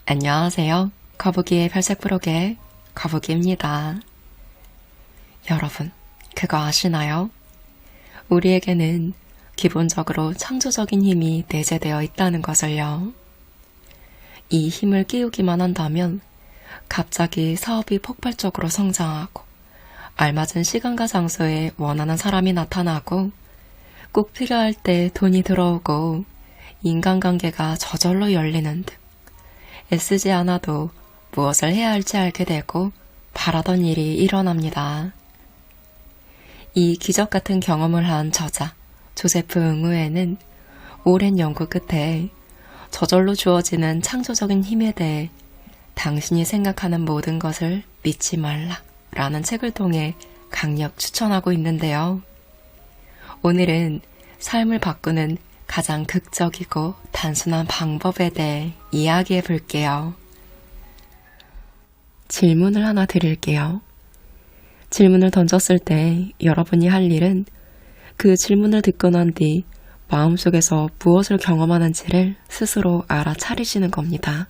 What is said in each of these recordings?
안녕하세요. 거북이의 별색 브록의 거북이입니다. 여러분, 그거 아시나요? 우리에게는 기본적으로 창조적인 힘이 내재되어 있다는 것을요. 이 힘을 끼우기만 한다면 갑자기 사업이 폭발적으로 성장하고 알맞은 시간과 장소에 원하는 사람이 나타나고 꼭 필요할 때 돈이 들어오고 인간관계가 저절로 열리는 등 애쓰지 않아도 무엇을 해야 할지 알게 되고 바라던 일이 일어납니다. 이 기적 같은 경험을 한 저자 조세프 응우에는 오랜 연구 끝에 저절로 주어지는 창조적인 힘에 대해 당신이 생각하는 모든 것을 믿지 말라 라는 책을 통해 강력 추천하고 있는데요. 오늘은 삶을 바꾸는 가장 극적이고 단순한 방법에 대해 이야기해 볼게요. 질문을 하나 드릴게요. 질문을 던졌을 때 여러분이 할 일은 그 질문을 듣고 난 뒤 마음속에서 무엇을 경험하는지를 스스로 알아차리시는 겁니다.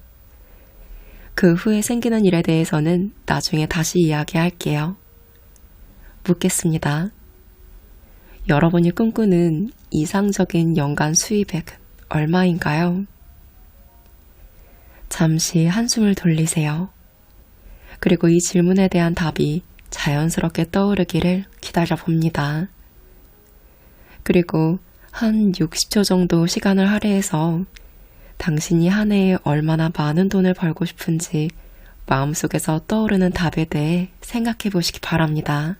그 후에 생기는 일에 대해서는 나중에 다시 이야기할게요. 묻겠습니다. 여러분이 꿈꾸는 이상적인 연간 수입액은 얼마인가요? 잠시 한숨을 돌리세요. 그리고 이 질문에 대한 답이 자연스럽게 떠오르기를 기다려봅니다. 그리고 한 60초 정도 시간을 할애해서 당신이 한 해에 얼마나 많은 돈을 벌고 싶은지 마음속에서 떠오르는 답에 대해 생각해 보시기 바랍니다.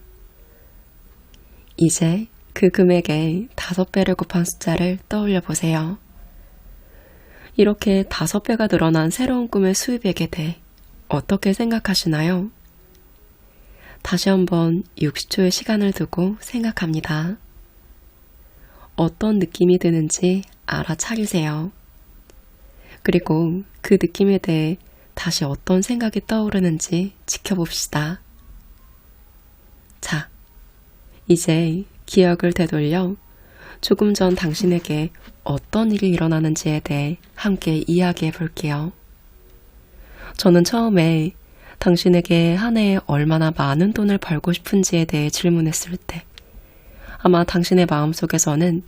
이제 그 금액의 5배를 곱한 숫자를 떠올려 보세요. 이렇게 5배가 늘어난 새로운 꿈의 수입액에 대해 어떻게 생각하시나요? 다시 한번 60초의 시간을 두고 생각합니다. 어떤 느낌이 드는지 알아차리세요. 그리고 그 느낌에 대해 다시 어떤 생각이 떠오르는지 지켜봅시다. 자, 이제 기억을 되돌려 조금 전 당신에게 어떤 일이 일어나는지에 대해 함께 이야기해 볼게요. 저는 처음에 당신에게 한 해에 얼마나 많은 돈을 벌고 싶은지에 대해 질문했을 때 아마 당신의 마음속에서는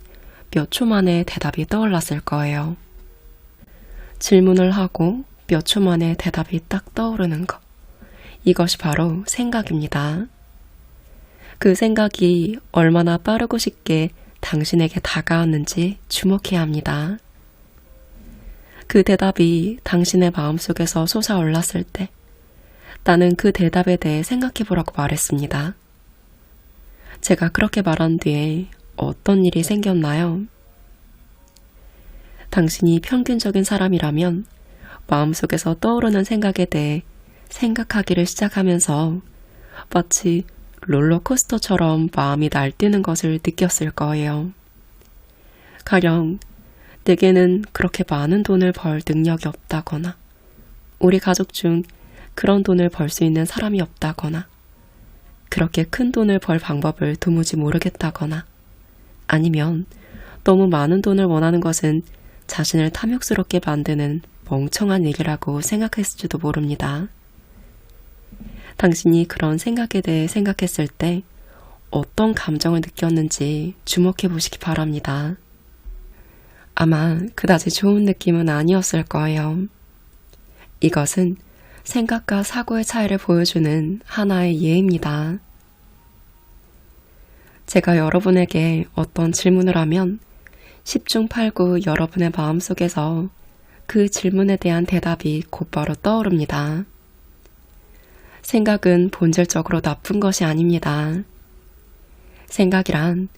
몇 초 만에 대답이 떠올랐을 거예요. 질문을 하고 몇 초 만에 대답이 딱 떠오르는 것. 이것이 바로 생각입니다. 그 생각이 얼마나 빠르고 쉽게 당신에게 다가왔는지 주목해야 합니다. 그 대답이 당신의 마음속에서 솟아올랐을 때 나는 그 대답에 대해 생각해보라고 말했습니다. 제가 그렇게 말한 뒤에 어떤 일이 생겼나요? 당신이 평균적인 사람이라면 마음속에서 떠오르는 생각에 대해 생각하기를 시작하면서 마치 롤러코스터처럼 마음이 날뛰는 것을 느꼈을 거예요. 가령 내게는 그렇게 많은 돈을 벌 능력이 없다거나 우리 가족 중 그런 돈을 벌 수 있는 사람이 없다거나 그렇게 큰 돈을 벌 방법을 도무지 모르겠다거나 아니면 너무 많은 돈을 원하는 것은 자신을 탐욕스럽게 만드는 멍청한 일이라고 생각했을지도 모릅니다. 당신이 그런 생각에 대해 생각했을 때 어떤 감정을 느꼈는지 주목해 보시기 바랍니다. 아마 그다지 좋은 느낌은 아니었을 거예요. 이것은 생각과 사고의 차이를 보여주는 하나의 예입니다. 제가 여러분에게 어떤 질문을 하면 10중 8구 여러분의 마음속에서 그 질문에 대한 대답이 곧바로 떠오릅니다. 생각은 본질적으로 나쁜 것이 아닙니다. 생각이란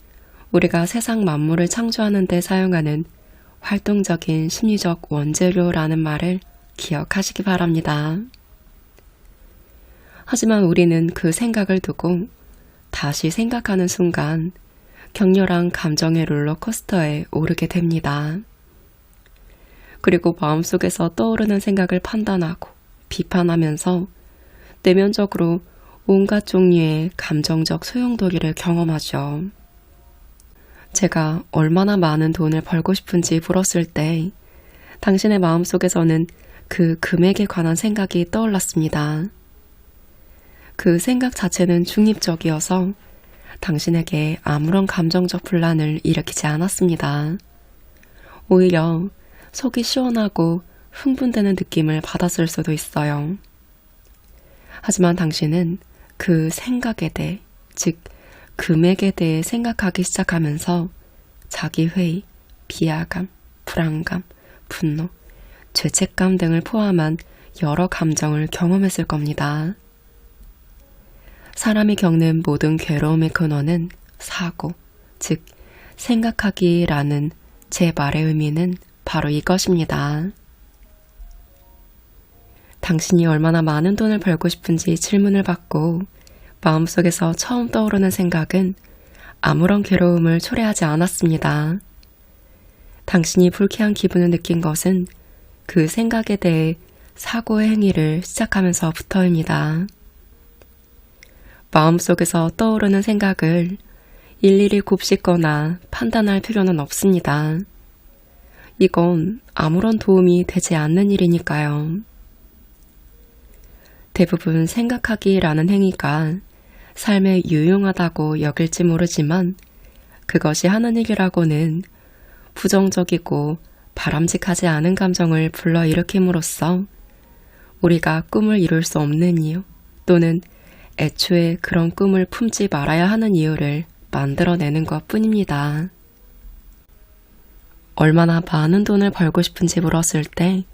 우리가 세상 만물을 창조하는 데 사용하는 활동적인 심리적 원재료라는 말을 기억하시기 바랍니다. 하지만 우리는 그 생각을 두고 다시 생각하는 순간 격렬한 감정의 롤러코스터에 오르게 됩니다. 그리고 마음속에서 떠오르는 생각을 판단하고 비판하면서 내면적으로 온갖 종류의 감정적 소용돌이를 경험하죠. 제가 얼마나 많은 돈을 벌고 싶은지 물었을 때 당신의 마음속에서는 그 금액에 관한 생각이 떠올랐습니다. 그 생각 자체는 중립적이어서 당신에게 아무런 감정적 분란을 일으키지 않았습니다. 오히려 속이 시원하고 흥분되는 느낌을 받았을 수도 있어요. 하지만 당신은 그 생각에 대해, 즉 금액에 대해 생각하기 시작하면서 자기회의, 비하감, 불안감, 분노, 죄책감 등을 포함한 여러 감정을 경험했을 겁니다. 사람이 겪는 모든 괴로움의 근원은 사고, 즉 생각하기라는 제 말의 의미는 바로 이것입니다. 당신이 얼마나 많은 돈을 벌고 싶은지 질문을 받고 마음속에서 처음 떠오르는 생각은 아무런 괴로움을 초래하지 않았습니다. 당신이 불쾌한 기분을 느낀 것은 그 생각에 대해 사고의 행위를 시작하면서부터입니다. 마음속에서 떠오르는 생각을 일일이 곱씹거나 판단할 필요는 없습니다. 이건 아무런 도움이 되지 않는 일이니까요. 대부분 생각하기라는 행위가 삶에 유용하다고 여길지 모르지만 그것이 하는 일이라고는 부정적이고 바람직하지 않은 감정을 불러일으킴으로써 우리가 꿈을 이룰 수 없는 이유 또는 애초에 그런 꿈을 품지 말아야 하는 이유를 만들어내는 것 뿐입니다. 얼마나 많은 돈을 벌고 싶은지 물었을 때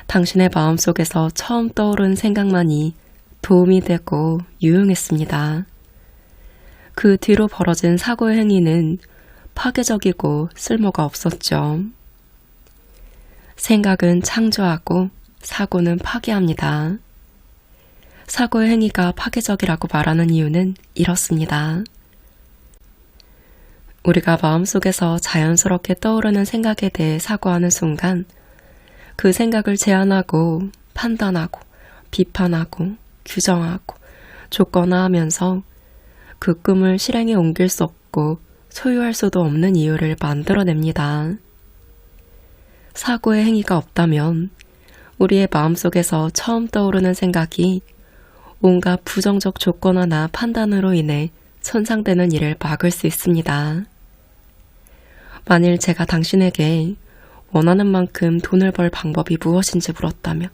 당신의 마음속에서 처음 떠오른 생각만이 도움이 되고 유용했습니다. 그 뒤로 벌어진 사고의 행위는 파괴적이고 쓸모가 없었죠. 생각은 창조하고 사고는 파괴합니다. 사고의 행위가 파괴적이라고 말하는 이유는 이렇습니다. 우리가 마음속에서 자연스럽게 떠오르는 생각에 대해 사고하는 순간 그 생각을 제한하고 판단하고 비판하고 규정하고 조건화하면서 그 꿈을 실행에 옮길 수 없고 소유할 수도 없는 이유를 만들어냅니다. 사고의 행위가 없다면 우리의 마음속에서 처음 떠오르는 생각이 온갖 부정적 조건화나 판단으로 인해 손상되는 일을 막을 수 있습니다. 만일 제가 당신에게 원하는 만큼 돈을 벌 방법이 무엇인지 물었다면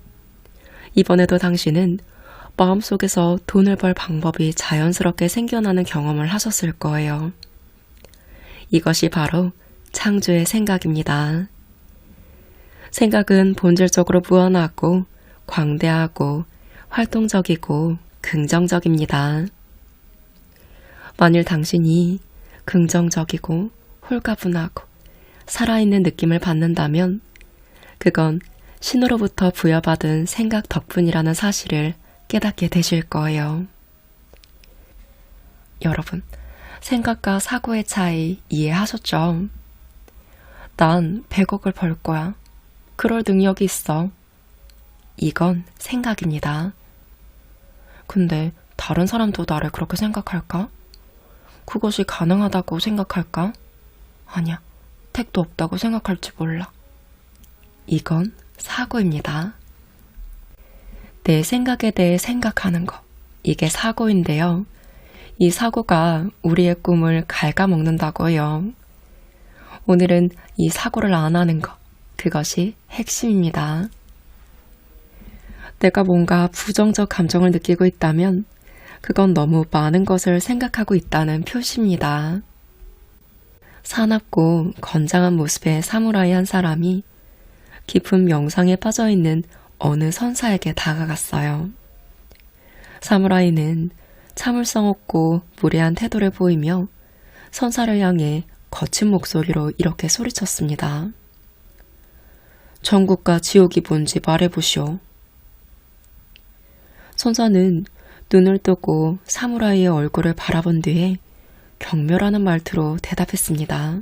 이번에도 당신은 마음속에서 돈을 벌 방법이 자연스럽게 생겨나는 경험을 하셨을 거예요. 이것이 바로 창조의 생각입니다. 생각은 본질적으로 무한하고 광대하고 활동적이고 긍정적입니다. 만일 당신이 긍정적이고 홀가분하고 살아있는 느낌을 받는다면 그건 신으로부터 부여받은 생각 덕분이라는 사실을 깨닫게 되실 거예요. 여러분, 생각과 사고의 차이 이해하셨죠? 난 100억을 벌 거야. 그럴 능력이 있어. 이건 생각입니다. 근데 다른 사람도 나를 그렇게 생각할까? 그것이 가능하다고 생각할까? 아니야, 택도 없다고 생각할지 몰라. 이건 사고입니다. 내 생각에 대해 생각하는 것, 이게 사고인데요. 이 사고가 우리의 꿈을 갉아먹는다고요. 오늘은 이 사고를 안 하는 것, 그것이 핵심입니다. 내가 뭔가 부정적 감정을 느끼고 있다면 그건 너무 많은 것을 생각하고 있다는 표시입니다. 사납고 건장한 모습의 사무라이 한 사람이 깊은 명상에 빠져있는 어느 선사에게 다가갔어요. 사무라이는 참을성 없고 무례한 태도를 보이며 선사를 향해 거친 목소리로 이렇게 소리쳤습니다. 천국과 지옥이 뭔지 말해보시오. 선사는 눈을 뜨고 사무라이의 얼굴을 바라본 뒤에 경멸하는 말투로 대답했습니다.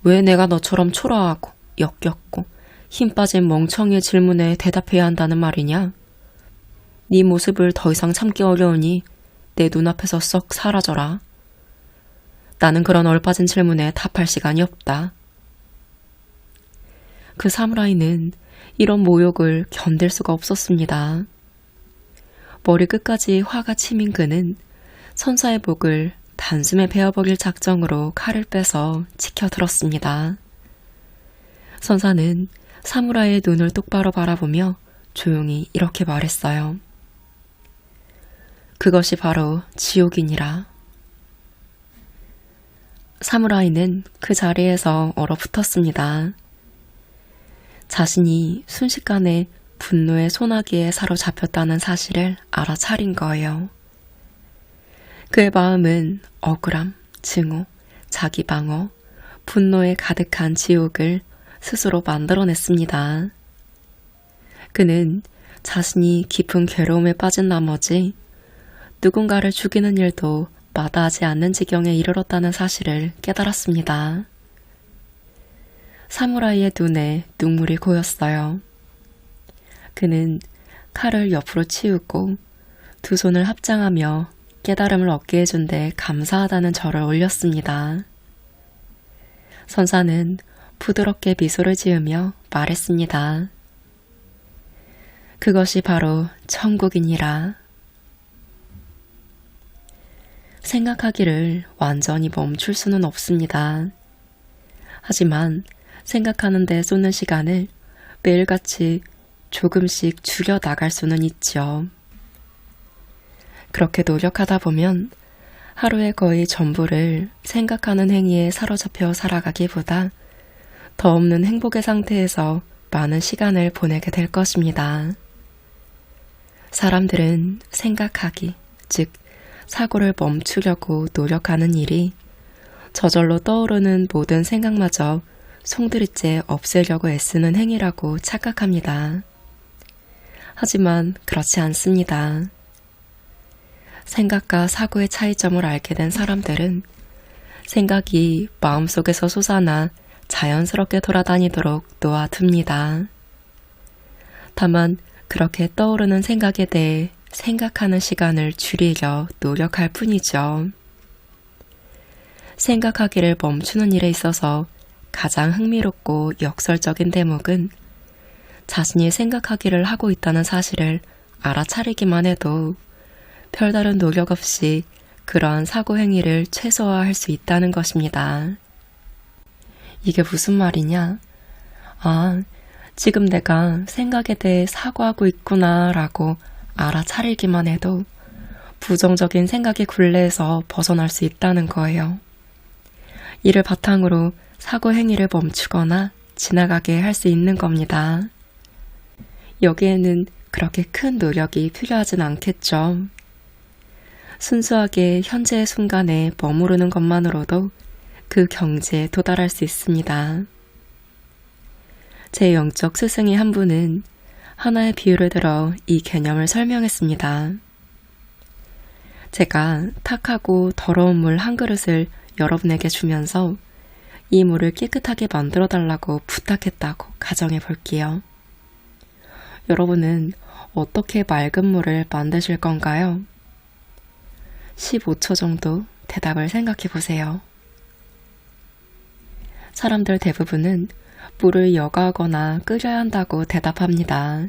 왜 내가 너처럼 초라하고 역겹고 힘 빠진 멍청이의 질문에 대답해야 한다는 말이냐? 네 모습을 더 이상 참기 어려우니 내 눈앞에서 썩 사라져라. 나는 그런 얼빠진 질문에 답할 시간이 없다. 그 사무라이는 이런 모욕을 견딜 수가 없었습니다. 머리 끝까지 화가 치민 그는 선사의 목을 단숨에 베어버릴 작정으로 칼을 빼서 치켜들었습니다. 선사는 사무라이의 눈을 똑바로 바라보며 조용히 이렇게 말했어요. 그것이 바로 지옥이니라. 사무라이는 그 자리에서 얼어붙었습니다. 자신이 순식간에 분노의 소나기에 사로잡혔다는 사실을 알아차린 거예요. 그의 마음은 억울함, 증오, 자기 방어, 분노에 가득한 지옥을 스스로 만들어냈습니다. 그는 자신이 깊은 괴로움에 빠진 나머지 누군가를 죽이는 일도 마다하지 않는 지경에 이르렀다는 사실을 깨달았습니다. 사무라이의 눈에 눈물이 고였어요. 그는 칼을 옆으로 치우고 두 손을 합장하며 깨달음을 얻게 해준 데 감사하다는 절을 올렸습니다. 선사는 부드럽게 미소를 지으며 말했습니다. 그것이 바로 천국이니라. 생각하기를 완전히 멈출 수는 없습니다. 하지만 생각하는 데 쏟는 시간을 매일같이 조금씩 줄여 나갈 수는 있죠. 그렇게 노력하다 보면 하루의 거의 전부를 생각하는 행위에 사로잡혀 살아가기보다 더 없는 행복의 상태에서 많은 시간을 보내게 될 것입니다. 사람들은 생각하기, 즉 사고를 멈추려고 노력하는 일이 저절로 떠오르는 모든 생각마저 송두리째 없애려고 애쓰는 행위라고 착각합니다. 하지만 그렇지 않습니다. 생각과 사고의 차이점을 알게 된 사람들은 생각이 마음속에서 솟아나 자연스럽게 돌아다니도록 놓아둡니다. 다만 그렇게 떠오르는 생각에 대해 생각하는 시간을 줄이려 노력할 뿐이죠. 생각하기를 멈추는 일에 있어서 가장 흥미롭고 역설적인 대목은 자신이 생각하기를 하고 있다는 사실을 알아차리기만 해도 별다른 노력 없이 그러한 사고 행위를 최소화할 수 있다는 것입니다. 이게 무슨 말이냐? 지금 내가 생각에 대해 사고하고 있구나 라고 알아차리기만 해도 부정적인 생각의 굴레에서 벗어날 수 있다는 거예요. 이를 바탕으로 사고 행위를 멈추거나 지나가게 할 수 있는 겁니다. 여기에는 그렇게 큰 노력이 필요하진 않겠죠. 순수하게 현재의 순간에 머무르는 것만으로도 그 경지에 도달할 수 있습니다. 제 영적 스승의 한 분은 하나의 비유를 들어 이 개념을 설명했습니다. 제가 탁하고 더러운 물 한 그릇을 여러분에게 주면서 이 물을 깨끗하게 만들어 달라고 부탁했다고 가정해 볼게요. 여러분은 어떻게 맑은 물을 만드실 건가요? 15초 정도 대답을 생각해 보세요. 사람들 대부분은 물을 여과하거나 끓여야 한다고 대답합니다.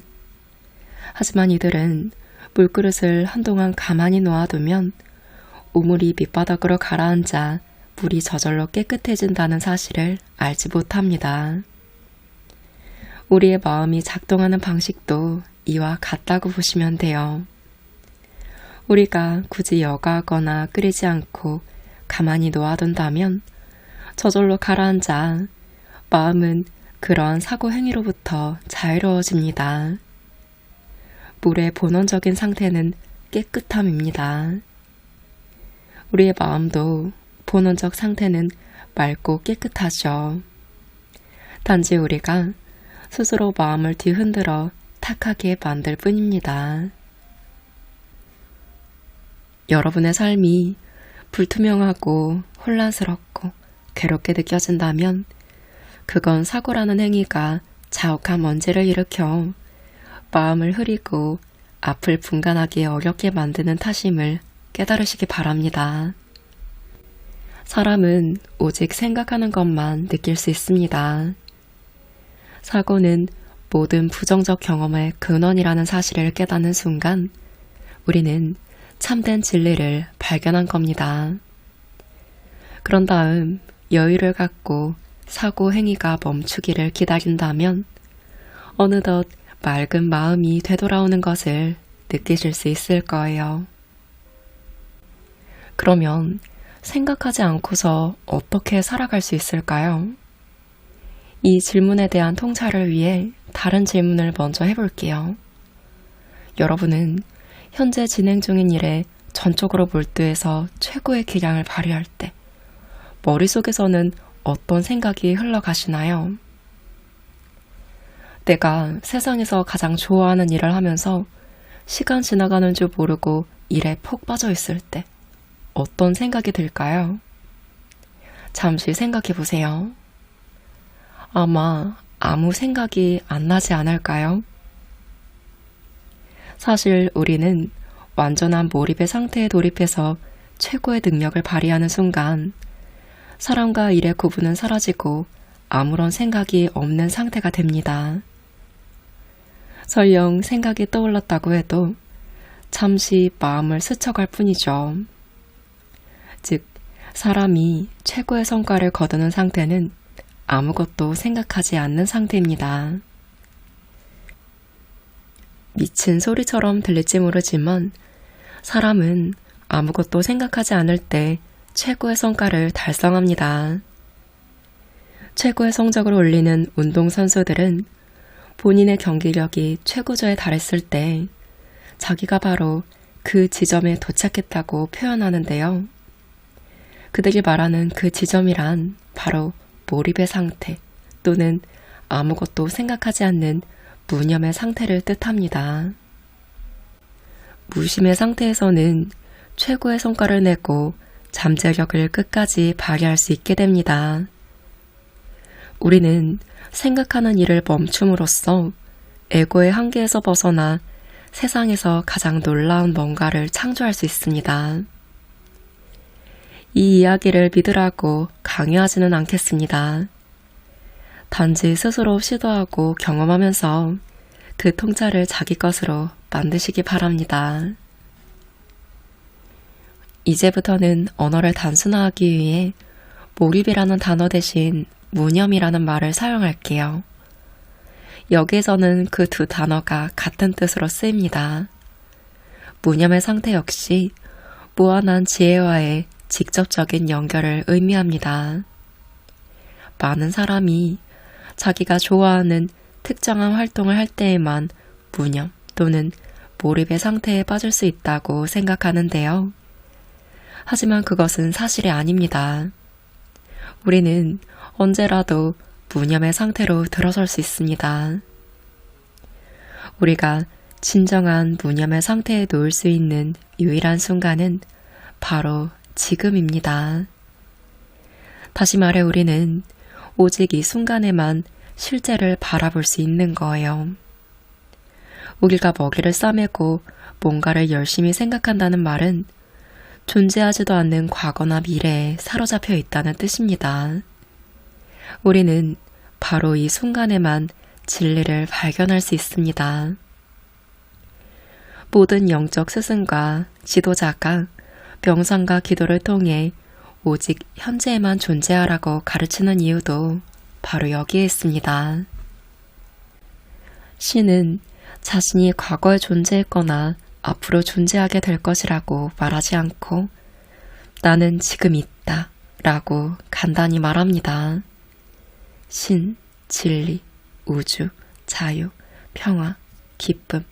하지만 이들은 물그릇을 한동안 가만히 놓아두면 오물이 밑바닥으로 가라앉아 물이 저절로 깨끗해진다는 사실을 알지 못합니다. 우리의 마음이 작동하는 방식도 이와 같다고 보시면 돼요. 우리가 굳이 여과하거나 끓이지 않고 가만히 놓아둔다면 저절로 가라앉아 마음은 그러한 사고 행위로부터 자유로워집니다. 물의 본원적인 상태는 깨끗함입니다. 우리의 마음도 본원적 상태는 맑고 깨끗하죠. 단지 우리가 스스로 마음을 뒤흔들어 탁하게 만들 뿐입니다. 여러분의 삶이 불투명하고 혼란스럽고 괴롭게 느껴진다면 그건 사고라는 행위가 자욱한 먼지를 일으켜 마음을 흐리고 앞을 분간하기 어렵게 만드는 탓임을 깨달으시기 바랍니다. 사람은 오직 생각하는 것만 느낄 수 있습니다. 사고는 모든 부정적 경험의 근원이라는 사실을 깨닫는 순간 우리는 참된 진리를 발견한 겁니다. 그런 다음 여유를 갖고 사고 행위가 멈추기를 기다린다면 어느덧 맑은 마음이 되돌아오는 것을 느끼실 수 있을 거예요. 그러면 생각하지 않고서 어떻게 살아갈 수 있을까요? 이 질문에 대한 통찰을 위해 다른 질문을 먼저 해볼게요. 여러분은 현재 진행 중인 일에 전적으로 몰두해서 최고의 기량을 발휘할 때 머릿속에서는 어떤 생각이 흘러가시나요? 내가 세상에서 가장 좋아하는 일을 하면서 시간 지나가는 줄 모르고 일에 푹 빠져 있을 때 어떤 생각이 들까요? 잠시 생각해 보세요. 아마 아무 생각이 안 나지 않을까요? 사실 우리는 완전한 몰입의 상태에 돌입해서 최고의 능력을 발휘하는 순간 사람과 일의 구분은 사라지고 아무런 생각이 없는 상태가 됩니다. 설령 생각이 떠올랐다고 해도 잠시 마음을 스쳐갈 뿐이죠. 즉, 사람이 최고의 성과를 거두는 상태는 아무것도 생각하지 않는 상태입니다. 미친 소리처럼 들릴지 모르지만 사람은 아무것도 생각하지 않을 때 최고의 성과를 달성합니다. 최고의 성적을 올리는 운동선수들은 본인의 경기력이 최고조에 달했을 때 자기가 바로 그 지점에 도착했다고 표현하는데요. 그들이 말하는 그 지점이란 바로 몰입의 상태 또는 아무것도 생각하지 않는 무념의 상태를 뜻합니다. 무심의 상태에서는 최고의 성과를 내고 잠재력을 끝까지 발휘할 수 있게 됩니다. 우리는 생각하는 일을 멈춤으로써 에고의 한계에서 벗어나 세상에서 가장 놀라운 뭔가를 창조할 수 있습니다. 이 이야기를 믿으라고 강요하지는 않겠습니다. 단지 스스로 시도하고 경험하면서 그 통찰을 자기 것으로 만드시기 바랍니다. 이제부터는 언어를 단순화하기 위해 몰입이라는 단어 대신 무념이라는 말을 사용할게요. 여기에서는 그 두 단어가 같은 뜻으로 쓰입니다. 무념의 상태 역시 무한한 지혜와의 직접적인 연결을 의미합니다. 많은 사람이 자기가 좋아하는 특정한 활동을 할 때에만 무념 또는 몰입의 상태에 빠질 수 있다고 생각하는데요. 하지만 그것은 사실이 아닙니다. 우리는 언제라도 무념의 상태로 들어설 수 있습니다. 우리가 진정한 무념의 상태에 놓일 수 있는 유일한 순간은 바로 지금입니다. 다시 말해 우리는 오직 이 순간에만 실제를 바라볼 수 있는 거예요. 우리가 먹이를 싸매고 뭔가를 열심히 생각한다는 말은 존재하지도 않는 과거나 미래에 사로잡혀 있다는 뜻입니다. 우리는 바로 이 순간에만 진리를 발견할 수 있습니다. 모든 영적 스승과 지도자가 명상과 기도를 통해 오직 현재에만 존재하라고 가르치는 이유도 바로 여기에 있습니다. 신은 자신이 과거에 존재했거나 앞으로 존재하게 될 것이라고 말하지 않고 나는 지금 있다 라고 간단히 말합니다. 신, 진리, 우주, 자유, 평화, 기쁨,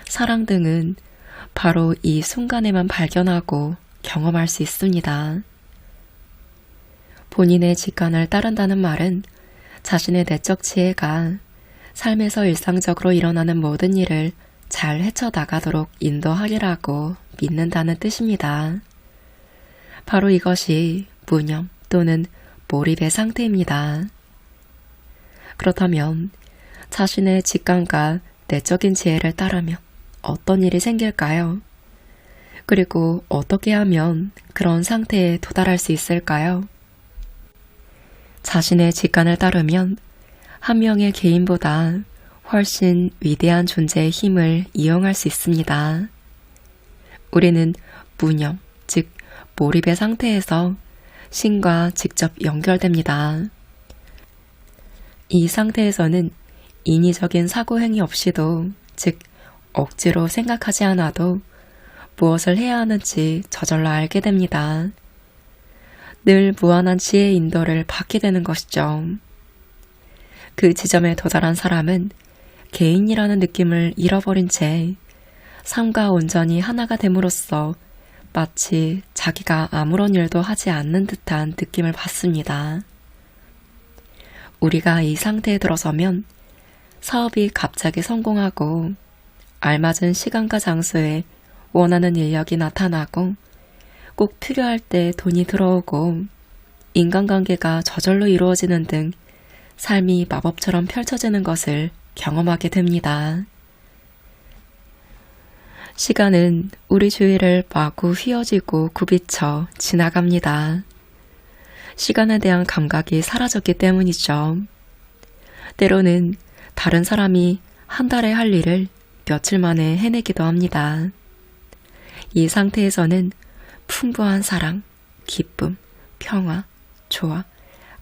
사랑 등은 바로 이 순간에만 발견하고 경험할 수 있습니다. 본인의 직관을 따른다는 말은 자신의 내적 지혜가 삶에서 일상적으로 일어나는 모든 일을 잘 헤쳐나가도록 인도하리라고 믿는다는 뜻입니다. 바로 이것이 무념 또는 몰입의 상태입니다. 그렇다면 자신의 직감과 내적인 지혜를 따르면 어떤 일이 생길까요? 그리고 어떻게 하면 그런 상태에 도달할 수 있을까요? 자신의 직감을 따르면 한 명의 개인보다 훨씬 위대한 존재의 힘을 이용할 수 있습니다. 우리는 무념, 즉 몰입의 상태에서 신과 직접 연결됩니다. 이 상태에서는 인위적인 사고 행위 없이도, 즉 억지로 생각하지 않아도 무엇을 해야 하는지 저절로 알게 됩니다. 늘 무한한 지혜의 인도를 받게 되는 것이죠. 그 지점에 도달한 사람은 개인이라는 느낌을 잃어버린 채 삶과 온전히 하나가 됨으로써 마치 자기가 아무런 일도 하지 않는 듯한 느낌을 받습니다. 우리가 이 상태에 들어서면 사업이 갑자기 성공하고 알맞은 시간과 장소에 원하는 인력이 나타나고 꼭 필요할 때 돈이 들어오고 인간관계가 저절로 이루어지는 등 삶이 마법처럼 펼쳐지는 것을 경험하게 됩니다. 시간은 우리 주위를 마구 휘어지고 굽이쳐 지나갑니다. 시간에 대한 감각이 사라졌기 때문이죠. 때로는 다른 사람이 한 달에 할 일을 며칠 만에 해내기도 합니다. 이 상태에서는 풍부한 사랑, 기쁨, 평화, 조화,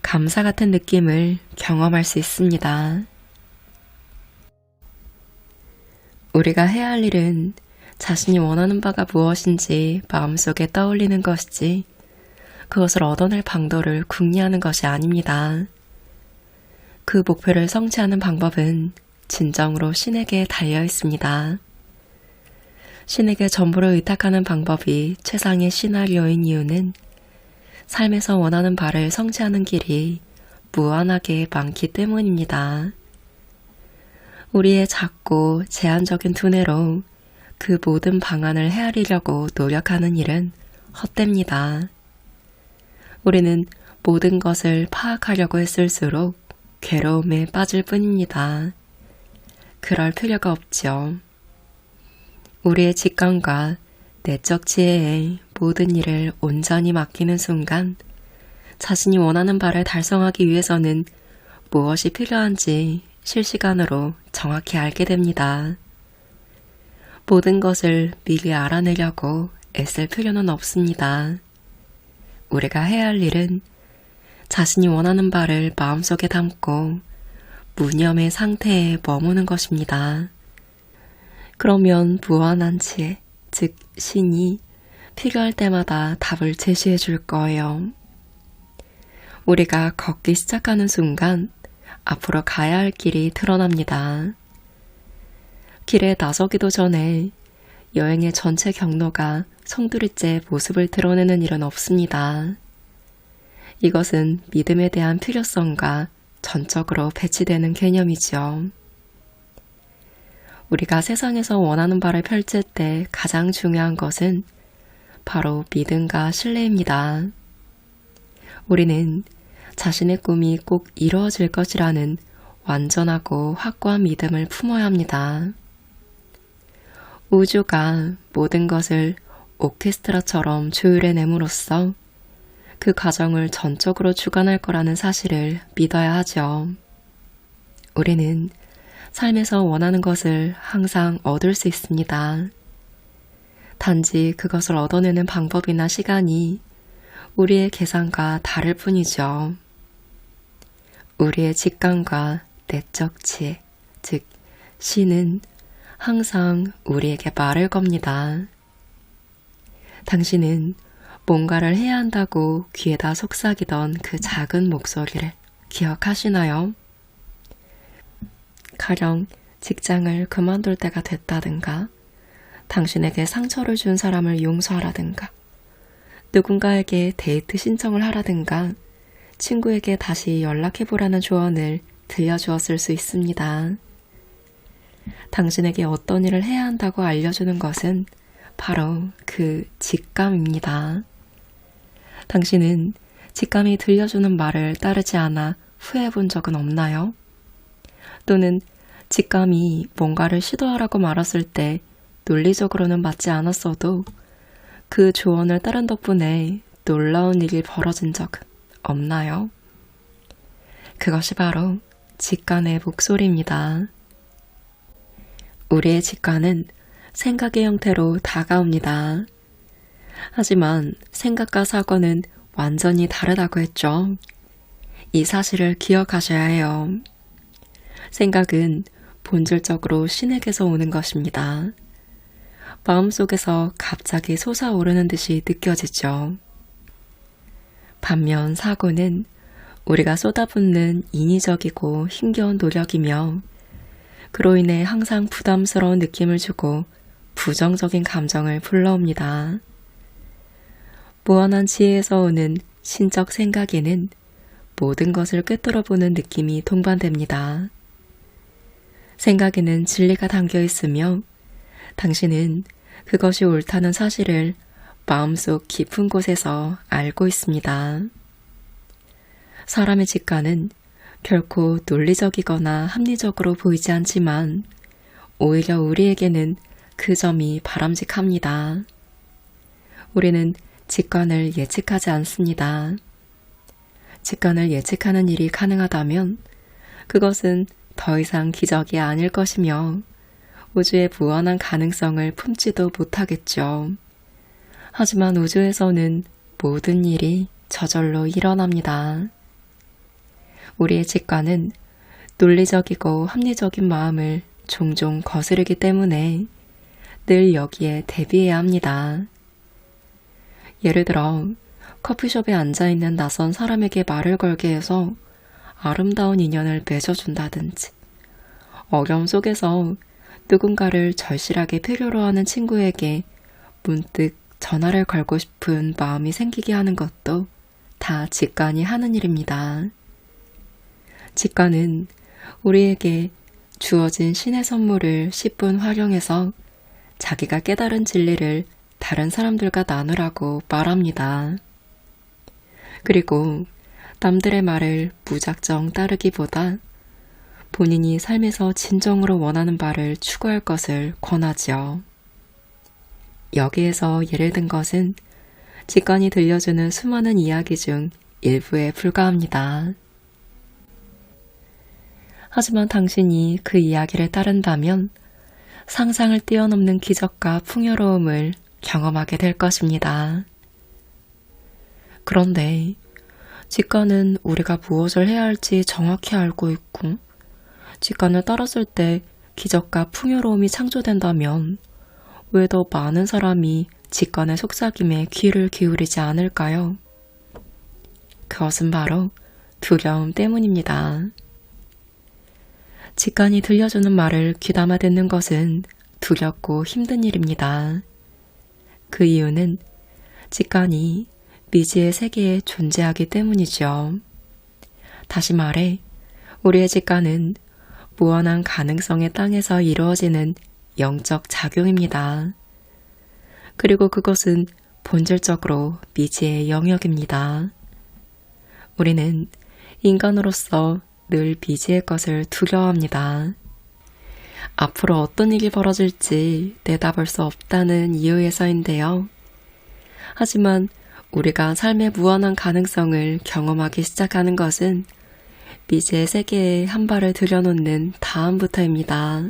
감사 같은 느낌을 경험할 수 있습니다. 우리가 해야 할 일은 자신이 원하는 바가 무엇인지 마음속에 떠올리는 것이지 그것을 얻어낼 방도를 궁리하는 것이 아닙니다. 그 목표를 성취하는 방법은 진정으로 신에게 달려 있습니다. 신에게 전부를 의탁하는 방법이 최상의 시나리오인 이유는 삶에서 원하는 바를 성취하는 길이 무한하게 많기 때문입니다. 우리의 작고 제한적인 두뇌로 그 모든 방안을 헤아리려고 노력하는 일은 헛됩니다. 우리는 모든 것을 파악하려고 했을수록 괴로움에 빠질 뿐입니다. 그럴 필요가 없죠. 우리의 직감과 내적 지혜에 모든 일을 온전히 맡기는 순간 자신이 원하는 바를 달성하기 위해서는 무엇이 필요한지 실시간으로 정확히 알게 됩니다. 모든 것을 미리 알아내려고 애쓸 필요는 없습니다. 우리가 해야 할 일은 자신이 원하는 바를 마음속에 담고 무념의 상태에 머무는 것입니다. 그러면 무한한 지혜, 즉 신이 필요할 때마다 답을 제시해 줄 거예요. 우리가 걷기 시작하는 순간 앞으로 가야 할 길이 드러납니다. 길에 나서기도 전에 여행의 전체 경로가 송두리째 모습을 드러내는 일은 없습니다. 이것은 믿음에 대한 필요성과 전적으로 배치되는 개념이죠. 우리가 세상에서 원하는 바를 펼칠 때 가장 중요한 것은 바로 믿음과 신뢰입니다. 우리는 자신의 꿈이 꼭 이루어질 것이라는 완전하고 확고한 믿음을 품어야 합니다. 우주가 모든 것을 오케스트라처럼 조율해냄으로써 그 과정을 전적으로 주관할 거라는 사실을 믿어야 하죠. 우리는 삶에서 원하는 것을 항상 얻을 수 있습니다. 단지 그것을 얻어내는 방법이나 시간이 우리의 계산과 다를 뿐이죠. 우리의 직감과 내적 지혜, 즉 신은 항상 우리에게 말을 겁니다. 당신은 뭔가를 해야 한다고 귀에다 속삭이던 그 작은 목소리를 기억하시나요? 가령 직장을 그만둘 때가 됐다든가, 당신에게 상처를 준 사람을 용서하라든가, 누군가에게 데이트 신청을 하라든가, 친구에게 다시 연락해보라는 조언을 들려주었을 수 있습니다. 당신에게 어떤 일을 해야 한다고 알려주는 것은 바로 그 직감입니다. 당신은 직감이 들려주는 말을 따르지 않아 후회해본 적은 없나요? 또는 직감이 뭔가를 시도하라고 말했을 때 논리적으로는 맞지 않았어도 그 조언을 따른 덕분에 놀라운 일이 벌어진 적은 없나요? 그것이 바로 직관의 목소리입니다. 우리의 직관은 생각의 형태로 다가옵니다. 하지만 생각과 사고는 완전히 다르다고 했죠. 이 사실을 기억하셔야 해요. 생각은 본질적으로 신에게서 오는 것입니다. 마음속에서 갑자기 솟아오르는 듯이 느껴지죠. 반면 사고는 우리가 쏟아붓는 인위적이고 힘겨운 노력이며 그로 인해 항상 부담스러운 느낌을 주고 부정적인 감정을 불러옵니다. 무한한 지혜에서 오는 신적 생각에는 모든 것을 꿰뚫어보는 느낌이 동반됩니다. 생각에는 진리가 담겨 있으며 당신은 그것이 옳다는 사실을 마음속 깊은 곳에서 알고 있습니다. 사람의 직관은 결코 논리적이거나 합리적으로 보이지 않지만 오히려 우리에게는 그 점이 바람직합니다. 우리는 직관을 예측하지 않습니다. 직관을 예측하는 일이 가능하다면 그것은 더 이상 기적이 아닐 것이며 우주의 무한한 가능성을 품지도 못하겠죠. 하지만 우주에서는 모든 일이 저절로 일어납니다. 우리의 직관은 논리적이고 합리적인 마음을 종종 거스르기 때문에 늘 여기에 대비해야 합니다. 예를 들어 커피숍에 앉아있는 낯선 사람에게 말을 걸게 해서 아름다운 인연을 맺어준다든지, 어려움 속에서 누군가를 절실하게 필요로 하는 친구에게 문득 전화를 걸고 싶은 마음이 생기게 하는 것도 다 직관이 하는 일입니다. 직관은 우리에게 주어진 신의 선물을 10분 활용해서 자기가 깨달은 진리를 다른 사람들과 나누라고 말합니다. 그리고 남들의 말을 무작정 따르기보다 본인이 삶에서 진정으로 원하는 바를 추구할 것을 권하지요. 여기에서 예를 든 것은 직관이 들려주는 수많은 이야기 중 일부에 불과합니다. 하지만 당신이 그 이야기를 따른다면 상상을 뛰어넘는 기적과 풍요로움을 경험하게 될 것입니다. 그런데 직관은 우리가 무엇을 해야 할지 정확히 알고 있고 직관을 따랐을 때 기적과 풍요로움이 창조된다면 왜 더 많은 사람이 직관의 속삭임에 귀를 기울이지 않을까요? 그것은 바로 두려움 때문입니다. 직관이 들려주는 말을 귀담아 듣는 것은 두렵고 힘든 일입니다. 그 이유는 직관이 미지의 세계에 존재하기 때문이죠. 다시 말해, 우리의 직관은 무한한 가능성의 땅에서 이루어지는 영적 작용입니다. 그리고 그것은 본질적으로 미지의 영역입니다. 우리는 인간으로서 늘 미지의 것을 두려워합니다. 앞으로 어떤 일이 벌어질지 내다볼 수 없다는 이유에서인데요. 하지만 우리가 삶의 무한한 가능성을 경험하기 시작하는 것은 미지의 세계에 한 발을 들여놓는 다음부터입니다.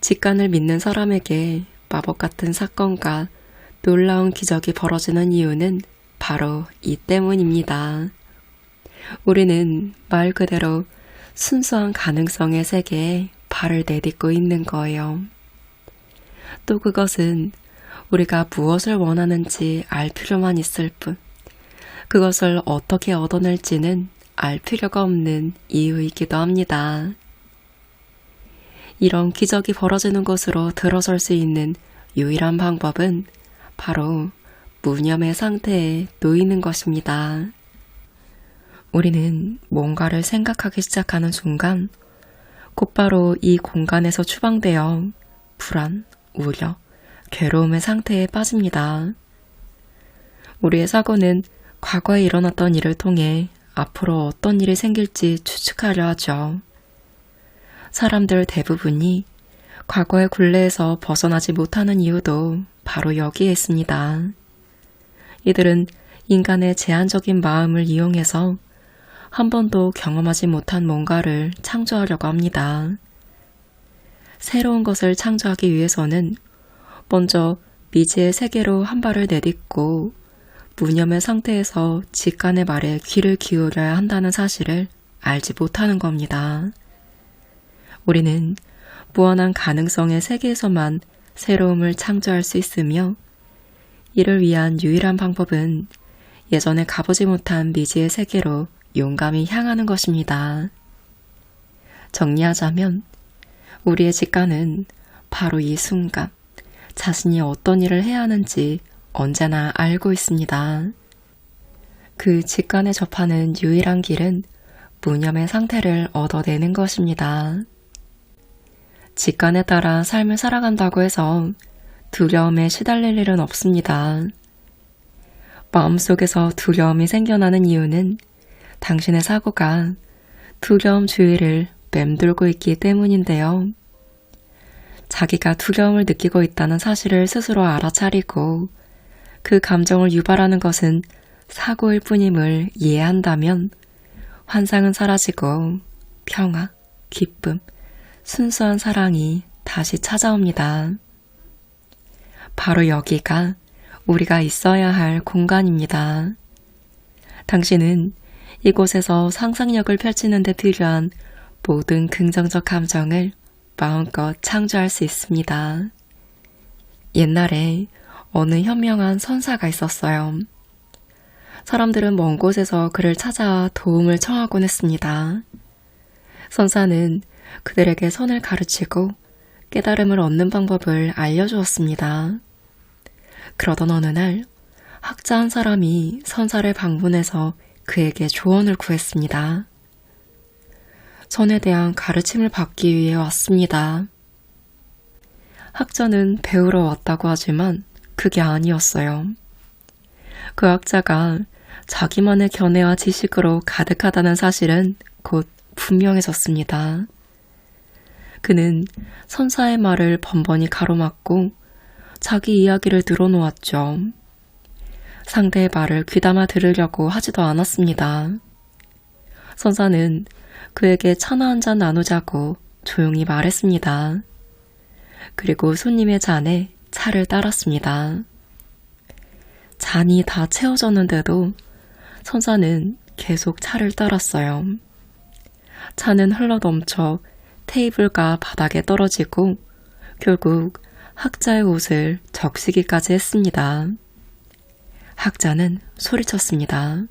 직관을 믿는 사람에게 마법 같은 사건과 놀라운 기적이 벌어지는 이유는 바로 이 때문입니다. 우리는 말 그대로 순수한 가능성의 세계에 발을 내딛고 있는 거예요. 또 그것은 우리가 무엇을 원하는지 알 필요만 있을 뿐, 그것을 어떻게 얻어낼지는 알 필요가 없는 이유이기도 합니다. 이런 기적이 벌어지는 곳으로 들어설 수 있는 유일한 방법은 바로 무념의 상태에 놓이는 것입니다. 우리는 뭔가를 생각하기 시작하는 순간 곧바로 이 공간에서 추방되어 불안, 우려, 괴로움의 상태에 빠집니다. 우리의 사고는 과거에 일어났던 일을 통해 앞으로 어떤 일이 생길지 추측하려 하죠. 사람들 대부분이 과거의 굴레에서 벗어나지 못하는 이유도 바로 여기에 있습니다. 이들은 인간의 제한적인 마음을 이용해서 한 번도 경험하지 못한 뭔가를 창조하려고 합니다. 새로운 것을 창조하기 위해서는 먼저 미지의 세계로 한 발을 내딛고 무념의 상태에서 직관의 말에 귀를 기울여야 한다는 사실을 알지 못하는 겁니다. 우리는 무한한 가능성의 세계에서만 새로움을 창조할 수 있으며 이를 위한 유일한 방법은 예전에 가보지 못한 미지의 세계로 용감히 향하는 것입니다. 정리하자면 우리의 직관은 바로 이 순간 자신이 어떤 일을 해야 하는지 언제나 알고 있습니다. 그 직관에 접하는 유일한 길은 무념의 상태를 얻어내는 것입니다. 직관에 따라 삶을 살아간다고 해서 두려움에 시달릴 일은 없습니다. 마음속에서 두려움이 생겨나는 이유는 당신의 사고가 두려움 주위를 맴돌고 있기 때문인데요. 자기가 두려움을 느끼고 있다는 사실을 스스로 알아차리고 그 감정을 유발하는 것은 사고일 뿐임을 이해한다면 환상은 사라지고 평화, 기쁨, 순수한 사랑이 다시 찾아옵니다. 바로 여기가 우리가 있어야 할 공간입니다. 당신은 이곳에서 상상력을 펼치는 데 필요한 모든 긍정적 감정을 마음껏 창조할 수 있습니다. 옛날에 어느 현명한 선사가 있었어요. 사람들은 먼 곳에서 그를 찾아 도움을 청하곤 했습니다. 선사는 그들에게 선을 가르치고 깨달음을 얻는 방법을 알려주었습니다. 그러던 어느 날 학자 한 사람이 선사를 방문해서 그에게 조언을 구했습니다. 선에 대한 가르침을 받기 위해 왔습니다. 학자는 배우러 왔다고 하지만 그게 아니었어요. 그 학자가 자기만의 견해와 지식으로 가득하다는 사실은 곧 분명해졌습니다. 그는 선사의 말을 번번이 가로막고 자기 이야기를 늘어놓았죠. 상대의 말을 귀담아 들으려고 하지도 않았습니다. 선사는 그에게 차나 한 잔 나누자고 조용히 말했습니다. 그리고 손님의 잔에 차를 따랐습니다. 잔이 다 채워졌는데도 선사는 계속 차를 따랐어요. 차는 흘러넘쳐 테이블과 바닥에 떨어지고 결국 학자의 옷을 적시기까지 했습니다. 학자는 소리쳤습니다.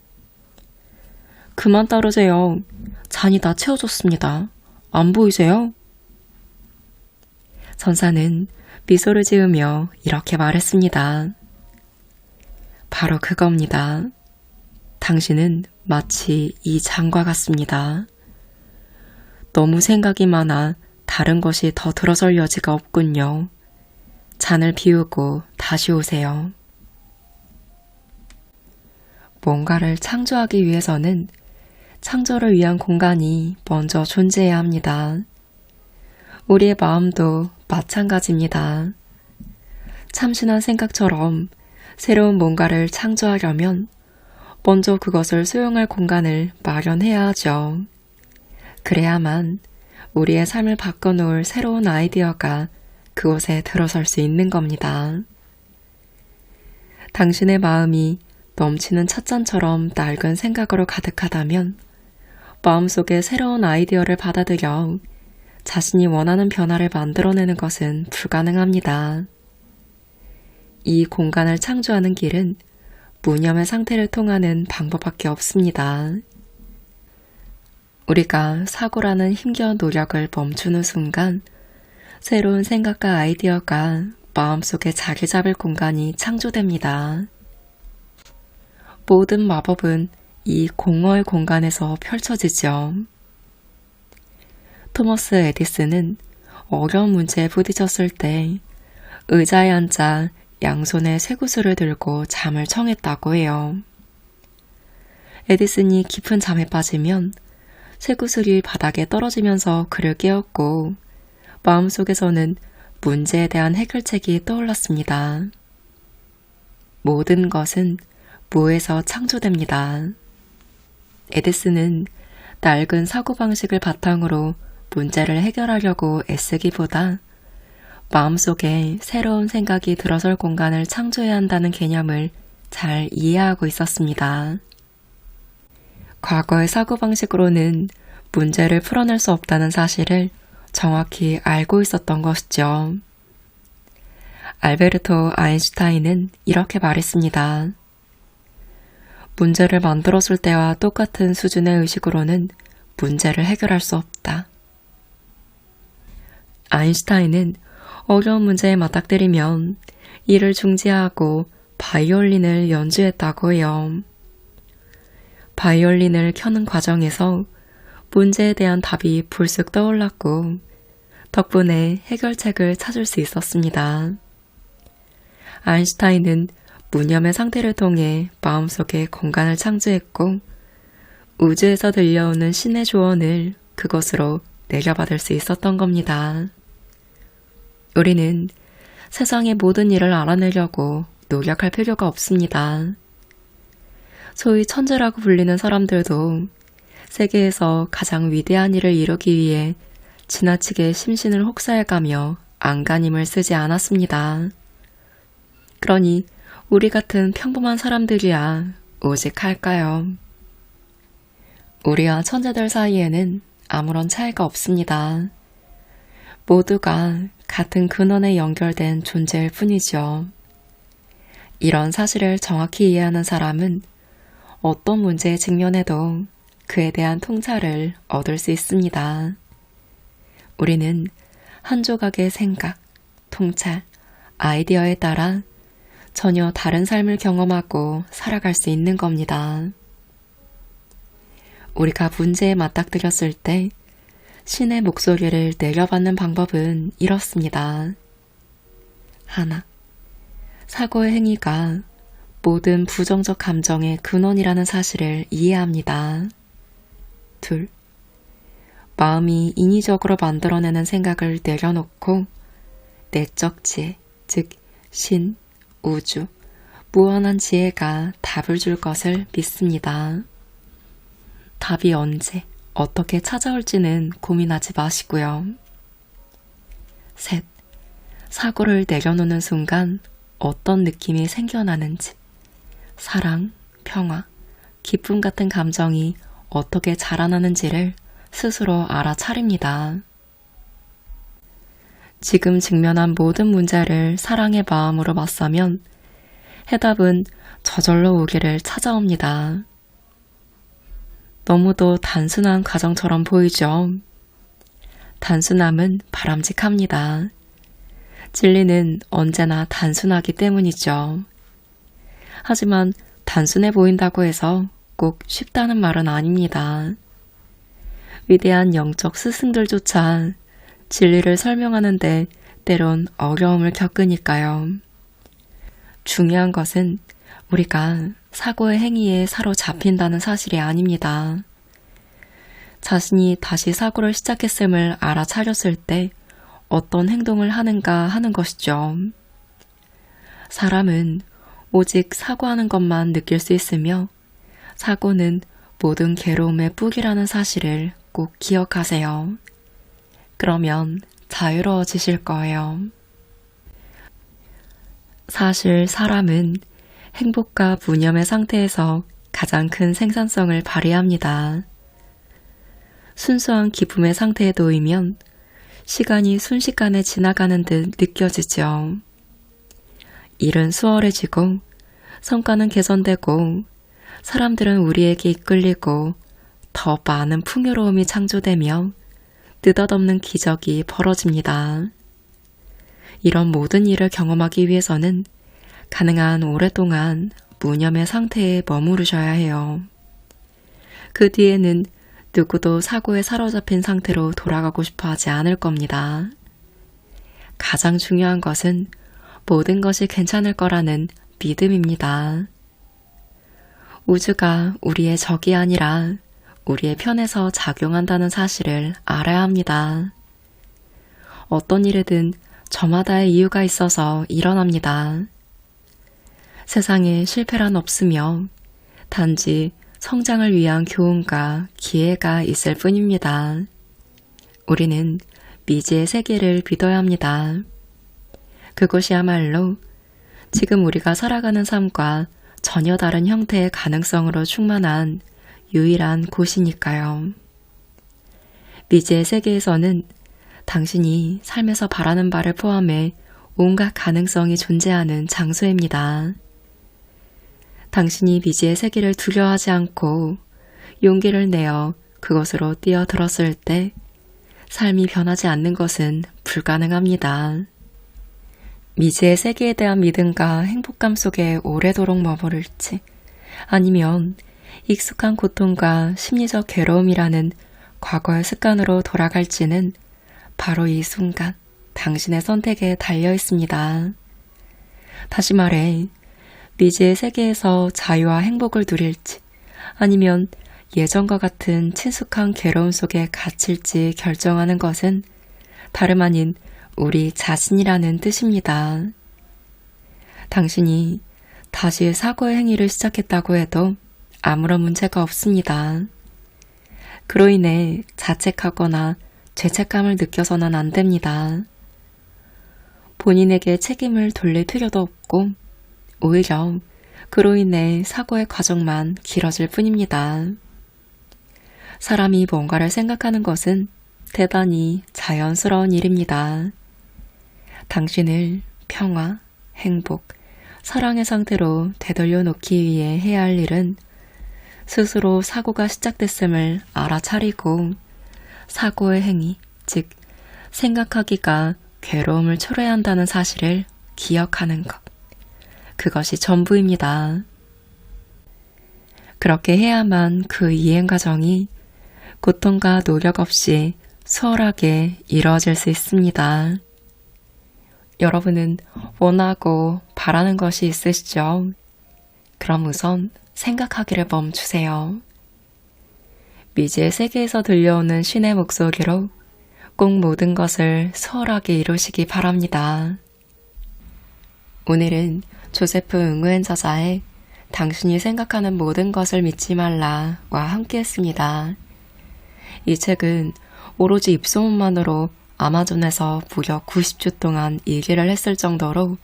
그만 따르세요. 잔이 다 채워졌습니다. 안 보이세요? 선사는 미소를 지으며 이렇게 말했습니다. 바로 그겁니다. 당신은 마치 이 잔과 같습니다. 너무 생각이 많아 다른 것이 더 들어설 여지가 없군요. 잔을 비우고 다시 오세요. 뭔가를 창조하기 위해서는 창조를 위한 공간이 먼저 존재해야 합니다. 우리의 마음도 마찬가지입니다. 참신한 생각처럼 새로운 뭔가를 창조하려면 먼저 그것을 수용할 공간을 마련해야 하죠. 그래야만 우리의 삶을 바꿔놓을 새로운 아이디어가 그곳에 들어설 수 있는 겁니다. 당신의 마음이 넘치는 찻잔처럼 낡은 생각으로 가득하다면 마음속에 새로운 아이디어를 받아들여 자신이 원하는 변화를 만들어내는 것은 불가능합니다. 이 공간을 창조하는 길은 무념의 상태를 통하는 방법밖에 없습니다. 우리가 사고라는 힘겨운 노력을 멈추는 순간 새로운 생각과 아이디어가 마음속에 자리 잡을 공간이 창조됩니다. 모든 마법은 이 공허의 공간에서 펼쳐지죠. 토머스 에디슨은 어려운 문제에 부딪혔을 때 의자에 앉아 양손에 쇠구슬을 들고 잠을 청했다고 해요. 에디슨이 깊은 잠에 빠지면 쇠구슬이 바닥에 떨어지면서 그를 깨웠고 마음속에서는 문제에 대한 해결책이 떠올랐습니다. 모든 것은 무에서 창조됩니다. 에디슨은 낡은 사고방식을 바탕으로 문제를 해결하려고 애쓰기보다 마음속에 새로운 생각이 들어설 공간을 창조해야 한다는 개념을 잘 이해하고 있었습니다. 과거의 사고방식으로는 문제를 풀어낼 수 없다는 사실을 정확히 알고 있었던 것이죠. 알베르토 아인슈타인은 이렇게 말했습니다. 문제를 만들었을 때와 똑같은 수준의 의식으로는 문제를 해결할 수 없다. 아인슈타인은 어려운 문제에 맞닥뜨리면 이를 중지하고 바이올린을 연주했다고 해요. 바이올린을 켜는 과정에서 문제에 대한 답이 불쑥 떠올랐고 덕분에 해결책을 찾을 수 있었습니다. 아인슈타인은 무념의 상태를 통해 마음속에 공간을 창조했고 우주에서 들려오는 신의 조언을 그것으로 내려받을 수 있었던 겁니다. 우리는 세상의 모든 일을 알아내려고 노력할 필요가 없습니다. 소위 천재라고 불리는 사람들도 세계에서 가장 위대한 일을 이루기 위해 지나치게 심신을 혹사해가며 안간힘을 쓰지 않았습니다. 그러니 우리 같은 평범한 사람들이야 오직 할까요? 우리와 천재들 사이에는 아무런 차이가 없습니다. 모두가 같은 근원에 연결된 존재일 뿐이죠. 이런 사실을 정확히 이해하는 사람은 어떤 문제에 직면해도 그에 대한 통찰을 얻을 수 있습니다. 우리는 한 조각의 생각, 통찰, 아이디어에 따라 전혀 다른 삶을 경험하고 살아갈 수 있는 겁니다. 우리가 문제에 맞닥뜨렸을 때 신의 목소리를 내려받는 방법은 이렇습니다. 하나, 사고의 행위가 모든 부정적 감정의 근원이라는 사실을 이해합니다. 둘, 마음이 인위적으로 만들어내는 생각을 내려놓고 내적 지혜, 즉 신, 우주, 무한한 지혜가 답을 줄 것을 믿습니다. 답이 언제, 어떻게 찾아올지는 고민하지 마시고요. 셋, 사고를 내려놓는 순간 어떤 느낌이 생겨나는지, 사랑, 평화, 기쁨 같은 감정이 어떻게 자라나는지를 스스로 알아차립니다. 지금 직면한 모든 문제를 사랑의 마음으로 맞서면 해답은 저절로 오기를 찾아옵니다. 너무도 단순한 과정처럼 보이죠? 단순함은 바람직합니다. 진리는 언제나 단순하기 때문이죠. 하지만 단순해 보인다고 해서 꼭 쉽다는 말은 아닙니다. 위대한 영적 스승들조차 진리를 설명하는데 때론 어려움을 겪으니까요. 중요한 것은 우리가 사고의 행위에 사로잡힌다는 사실이 아닙니다. 자신이 다시 사고를 시작했음을 알아차렸을 때 어떤 행동을 하는가 하는 것이죠. 사람은 오직 사고하는 것만 느낄 수 있으며 사고는 모든 괴로움의 뿌리라는 사실을 꼭 기억하세요. 그러면 자유로워지실 거예요. 사실 사람은 행복과 무념의 상태에서 가장 큰 생산성을 발휘합니다. 순수한 기쁨의 상태에 놓이면 시간이 순식간에 지나가는 듯 느껴지죠. 일은 수월해지고 성과는 개선되고 사람들은 우리에게 이끌리고 더 많은 풍요로움이 창조되며 느닷없는 기적이 벌어집니다. 이런 모든 일을 경험하기 위해서는 가능한 오랫동안 무념의 상태에 머무르셔야 해요. 그 뒤에는 누구도 사고에 사로잡힌 상태로 돌아가고 싶어 하지 않을 겁니다. 가장 중요한 것은 모든 것이 괜찮을 거라는 믿음입니다. 우주가 우리의 적이 아니라 우리의 편에서 작용한다는 사실을 알아야 합니다. 어떤 일이든 저마다의 이유가 있어서 일어납니다. 세상에 실패란 없으며 단지 성장을 위한 교훈과 기회가 있을 뿐입니다. 우리는 미지의 세계를 믿어야 합니다. 그곳이야말로 지금 우리가 살아가는 삶과 전혀 다른 형태의 가능성으로 충만한 유일한 곳이니까요. 미지의 세계에서는 당신이 삶에서 바라는 바를 포함해 온갖 가능성이 존재하는 장소입니다. 당신이 미지의 세계를 두려워하지 않고 용기를 내어 그곳으로 뛰어들었을 때 삶이 변하지 않는 것은 불가능합니다. 미지의 세계에 대한 믿음과 행복감 속에 오래도록 머무를지 아니면 익숙한 고통과 심리적 괴로움이라는 과거의 습관으로 돌아갈지는 바로 이 순간 당신의 선택에 달려 있습니다. 다시 말해 미지의 세계에서 자유와 행복을 누릴지 아니면 예전과 같은 친숙한 괴로움 속에 갇힐지 결정하는 것은 다름 아닌 우리 자신이라는 뜻입니다. 당신이 다시 사고의 행위를 시작했다고 해도 아무런 문제가 없습니다. 그로 인해 자책하거나 죄책감을 느껴서는 안 됩니다. 본인에게 책임을 돌릴 필요도 없고 오히려 그로 인해 사고의 과정만 길어질 뿐입니다. 사람이 뭔가를 생각하는 것은 대단히 자연스러운 일입니다. 당신을 평화, 행복, 사랑의 상태로 되돌려 놓기 위해 해야 할 일은 스스로 사고가 시작됐음을 알아차리고 사고의 행위, 즉 생각하기가 괴로움을 초래한다는 사실을 기억하는 것. 그것이 전부입니다. 그렇게 해야만 그 이행 과정이 고통과 노력 없이 수월하게 이루어질 수 있습니다. 여러분은 원하고 바라는 것이 있으시죠? 그럼 우선 생각하기를 멈추세요. 미지의 세계에서 들려오는 신의 목소리로 꼭 모든 것을 수월하게 이루시기 바랍니다. 오늘은 조세프 응우엔 저자의 당신이 생각하는 모든 것을 믿지 말라와 함께 했습니다. 이 책은 오로지 입소문만으로 아마존에서 무려 90주 동안 일기를 했을 정도로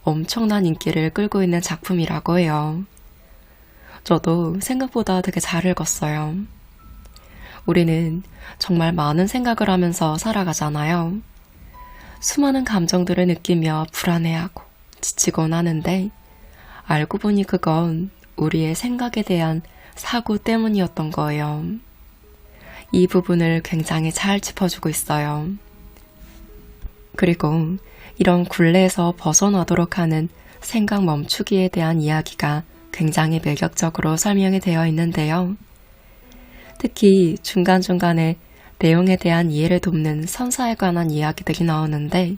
엄청난 인기를 끌고 있는 작품이라고 해요. 저도 생각보다 되게 잘 읽었어요. 우리는 정말 많은 생각을 하면서 살아가잖아요. 수많은 감정들을 느끼며 불안해하고 지치곤 하는데 알고 보니 그건 우리의 생각에 대한 사고 때문이었던 거예요. 이 부분을 굉장히 잘 짚어주고 있어요. 그리고 이런 굴레에서 벗어나도록 하는 생각 멈추기에 대한 이야기가 굉장히 매력적으로 설명이 되어 있는데요. 특히 중간중간에 내용에 대한 이해를 돕는 선사에 관한 이야기들이 나오는데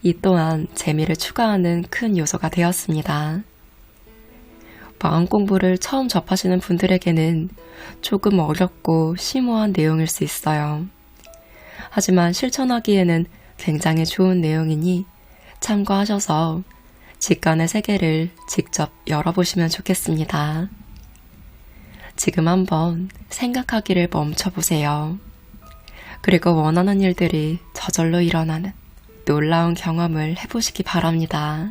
이 또한 재미를 추가하는 큰 요소가 되었습니다. 마음 공부를 처음 접하시는 분들에게는 조금 어렵고 심오한 내용일 수 있어요. 하지만 실천하기에는 굉장히 좋은 내용이니 참고하셔서 직관의 세계를 직접 열어보시면 좋겠습니다. 지금 한번 생각하기를 멈춰보세요. 그리고 원하는 일들이 저절로 일어나는 놀라운 경험을 해보시기 바랍니다.